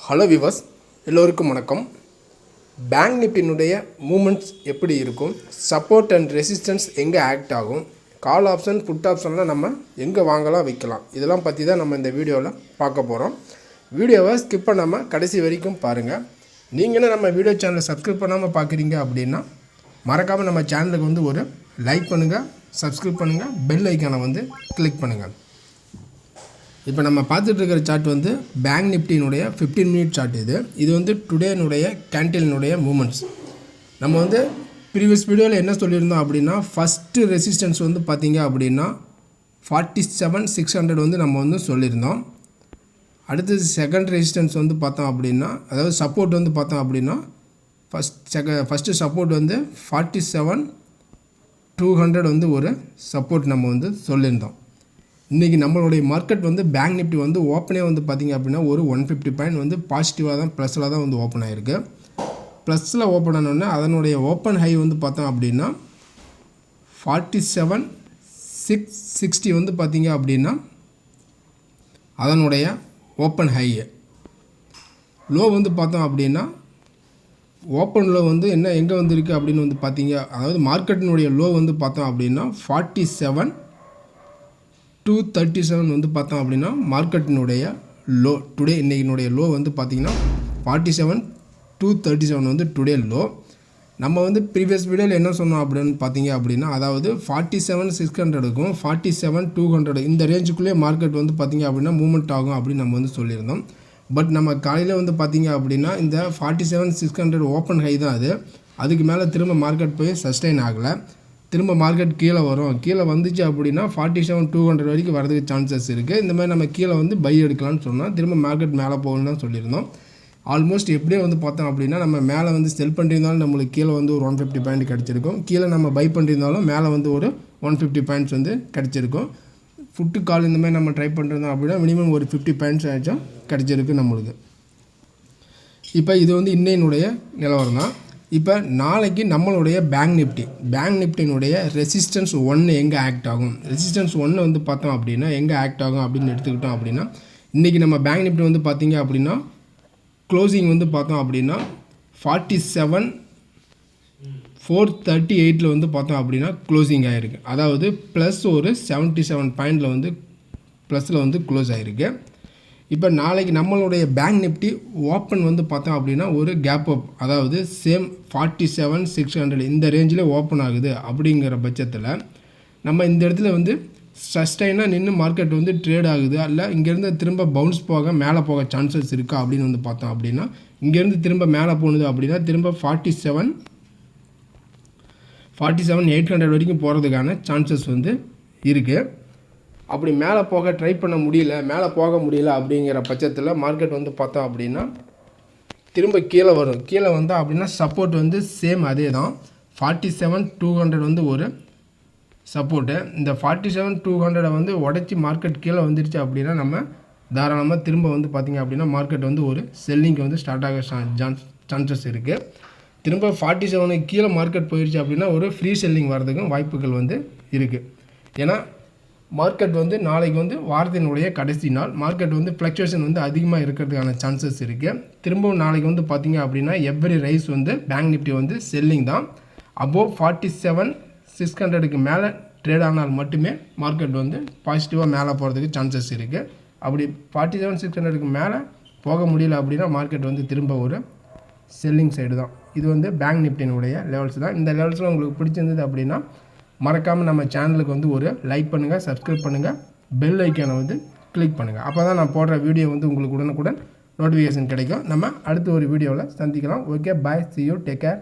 Hello viewers, எல்லோருக்கும் வணக்கம். Bank நிஃப்டியினுடைய moments எப்படி இருக்கும், சப்போர்ட் அண்ட் ரெசிஸ்டன்ஸ் எங்கே ஆக்ட் ஆகும், கால் ஆப்ஷன் புட் ஆப்ஷன்லாம் நம்ம எங்கே வாங்கலாம் விற்கலாம், இதெல்லாம் பற்றி தான் நம்ம இந்த வீடியோவில் பார்க்க போகிறோம். வீடியோவை ஸ்கிப் பண்ணாமல் கடைசி வரைக்கும் பாருங்கள். நீங்களும் நம்ம வீடியோ சேனலை சப்ஸ்கிரைப் பண்ணாமல் பார்க்குறீங்க அப்படின்னா மறக்காமல் நம்ம சேனலுக்கு வந்து ஒரு லைக் பண்ணுங்கள், சப்ஸ்கிரைப் பண்ணுங்கள், பெல் ஐக்கானை வந்து கிளிக் பண்ணுங்கள். இப்போ நம்ம பார்த்துட்டு இருக்கிற சார்ட் வந்து பேங்க் நிஃப்டியினுடைய 15 மினிட் சார்ட். இது வந்து டுடேனுடைய கேண்டிலினுடைய மூமெண்ட்ஸ். நம்ம வந்து ப்ரீவியஸ் வீடியோவில் என்ன சொல்லியிருந்தோம் அப்படின்னா, ஃபஸ்ட்டு ரெசிஸ்டன்ஸ் வந்து பார்த்திங்க அப்படின்னா 47,600 வந்து நம்ம வந்து சொல்லியிருந்தோம். அடுத்தது செகண்ட் ரெசிஸ்டன்ஸ் வந்து பார்த்தோம் அப்படின்னா, அதாவது சப்போர்ட் வந்து பார்த்தோம் அப்படின்னா ஃபஸ்ட்டு சப்போர்ட் வந்து 47,200 வந்து ஒரு சப்போர்ட் நம்ம வந்து சொல்லியிருந்தோம். இன்றைக்கி நம்மளுடைய மார்க்கெட் வந்து பேங்க் நிஃப்டி வந்து ஓப்பனே வந்து பார்த்திங்க அப்படின்னா ஒரு 150 பாயிண்ட் வந்து பாசிட்டிவாக தான் ப்ளஸில் தான் வந்து ஓப்பன் ஆகிருக்கு. ப்ளஸில் ஓப்பன் ஆனோடனே அதனுடைய ஓப்பன் ஹை வந்து பார்த்தோம் அப்படின்னா 47,660 வந்து பார்த்திங்க அப்படின்னா அதனுடைய ஓப்பன் ஹை. லோ வந்து பார்த்தோம் அப்படின்னா ஓப்பனில் வந்து என்ன எங்கே வந்துருக்கு அப்படின்னு வந்து பார்த்திங்க, அதாவது மார்க்கெட்டினுடைய லோ வந்து பார்த்தோம் அப்படின்னா 47,237 வந்து பார்த்தோம் அப்படின்னா மார்க்கெட்டினுடைய லோ. டுடே இன்றைக்கினுடைய லோ வந்து பார்த்திங்கன்னா 47,237 வந்து டுடே லோ. நம்ம வந்து ப்ரீவியஸ் வீடியோவில் என்ன சொன்னோம் அப்படின்னு பார்த்தீங்க அப்படின்னா, அதாவது 47,600க்கும் 47,200 இந்த ரேஞ்சுக்குள்ளே மார்க்கெட் வந்து பார்த்திங்க அப்படின்னா மூவ்மெண்ட் ஆகும் அப்படின்னு நம்ம வந்து சொல்லியிருந்தோம். பட் நம்ம காலையில் வந்து பார்த்திங்க அப்படின்னா இந்த 47,600 ஓப்பன் ஹை தான் அதுக்கு மேலே திரும்ப மார்க்கெட் போய் சஸ்டெயின் ஆகலை. திரும்ப மார்க்கெட் கீழே வரும். கீழே வந்துச்சு அப்படின்னா 47,200 வரைக்கும் வரதுக்கு சான்சஸ் இருக்குது. இந்த மாதிரி நம்ம கீழே வந்து பை எடுக்கலாம்னு சொன்னால் திரும்ப மார்க்கெட் மேலே போகணும்னு தான் சொல்லியிருந்தோம். ஆல்மோஸ்ட் எப்படியே வந்து பார்த்தோம் அப்படின்னா நம்ம மேலே வந்து செல் பண்ணியிருந்தாலும் நம்மளுக்கு கீழே வந்து ஒரு 150 பாயிண்ட் கிடச்சிருக்கும். கீழே நம்ம பை பண்ணியிருந்தாலும் மேலே வந்து ஒரு 150 பாயிண்ட்ஸ் வந்து கிடச்சிருக்கும். ஃபுட்டு கால் இந்த மாதிரி நம்ம ட்ரை பண்ணிருந்தோம் அப்படின்னா மினிமம் ஒரு 50 பாயிண்ட்ஸ் ஆச்சும் கிடச்சிருக்கு நம்மளுக்கு. இப்போ இது வந்து இன்னையினுடைய நிலவரம் தான். இப்போ நாளைக்கு நம்மளுடைய பேங்க் நிஃப்டியினுடைய ரெசிஸ்டன்ஸ் 1 எங்கே ஆக்ட் ஆகும், ரெசிஸ்டன்ஸ் 1 வந்து பார்த்தோம் அப்படின்னா எங்கே ஆக்ட் ஆகும் அப்படின்னு எடுத்துக்கிட்டோம் அப்படின்னா, இன்றைக்கி நம்ம பேங்க் நிஃப்டி வந்து பார்த்திங்க அப்படின்னா க்ளோசிங் வந்து பார்த்தோம் அப்படின்னா 47,438 வந்து பார்த்தோம் அப்படின்னா க்ளோசிங் ஆகிருக்கு. அதாவது ப்ளஸ் ஒரு 77 பாயிண்டில் வந்து ப்ளஸில் வந்து க்ளோஸ் ஆகிருக்கு. இப்போ நாளைக்கு நம்மளுடைய பேங்க் நிஃப்டி ஓப்பன் வந்து பார்த்தோம் அப்படின்னா ஒரு கேப் அப், அதாவது சேம் 47,600 இந்த ரேஞ்சில் ஓப்பன் ஆகுது. அப்படிங்கிற பட்சத்தில் நம்ம இந்த இடத்துல வந்து சஸ்டைனாக நின்று மார்க்கெட் வந்து ட்ரேட் ஆகுது, அல்ல இங்கேருந்து திரும்ப பவுன்ஸ் போக மேலே போக சான்சஸ் இருக்கா அப்படின்னு வந்து பார்த்தோம் அப்படின்னா, இங்கேருந்து திரும்ப மேலே போகுது அப்படின்னா திரும்ப 47,800 வரைக்கும் போகிறதுக்கான சான்சஸ் வந்து இருக்குது. அப்படி மேலே போக ட்ரை பண்ண முடியல, மேலே போக முடியல அப்படிங்கிற பட்சத்தில் மார்க்கெட் வந்து பார்த்தோம் அப்படின்னா திரும்ப கீழே வரும். கீழே வந்தால் அப்படின்னா சப்போர்ட் வந்து சேம் அதே தான் 47,200 வந்து ஒரு சப்போர்ட்டு. இந்த 47,200 வந்து உடச்சி மார்க்கெட் கீழே வந்துருச்சு அப்படின்னா நம்ம தாராளமாக திரும்ப வந்து பார்த்திங்க அப்படின்னா மார்க்கெட் வந்து ஒரு செல்லிங்க்கு வந்து ஸ்டார்ட் ஆக சான்சஸ் இருக்குது. திரும்ப 47 கீழே மார்க்கெட் போயிடுச்சு அப்படின்னா ஒரு ஃப்ரீ செல்லிங் வரதுக்கும் வாய்ப்புகள் வந்து இருக்குது. ஏன்னா மார்க்கெட் வந்து நாளைக்கு வந்து வாரத்தினுடைய கடைசி நாள், மார்க்கெட் வந்து ஃப்ளக்சுவேஷன் வந்து அதிகமாக இருக்கிறதுக்கான சான்சஸ் இருக்குது. திரும்பவும் நாளைக்கு வந்து பார்த்திங்க அப்படின்னா எவ்ரி ரைஸ் வந்து பேங்க் நிஃப்டி வந்து செல்லிங் தான். அபோவ் 47,600க்கு மேலே ட்ரேட் ஆனால் மட்டுமே மார்க்கெட் வந்து பாசிட்டிவாக மேலே போகிறதுக்கு சான்சஸ் இருக்குது. அப்படி 47,600க்கு மேலே போக முடியல அப்படின்னா மார்க்கெட் வந்து திரும்ப ஒரு செல்லிங் சைடு தான். இது வந்து பேங்க் நிஃப்டியினுடைய லெவல்ஸ் தான். இந்த லெவல்ஸில் உங்களுக்கு பிடிச்சிருந்தது அப்படின்னா மறக்காமல் நம்ம சேனலுக்கு வந்து ஒரு லைக் பண்ணுங்கள், சப்ஸ்கிரைப் பண்ணுங்கள், பெல் ஐக்கானை வந்து கிளிக் பண்ணுங்கள். அப்போ தான் நான் போடுற வீடியோ வந்து உங்களுக்கு உடனுக்குடன் நோட்டிஃபிகேஷன் கிடைக்கும். நம்ம அடுத்த ஒரு வீடியோவில் சந்திக்கலாம். Okay, bye, see you, take care.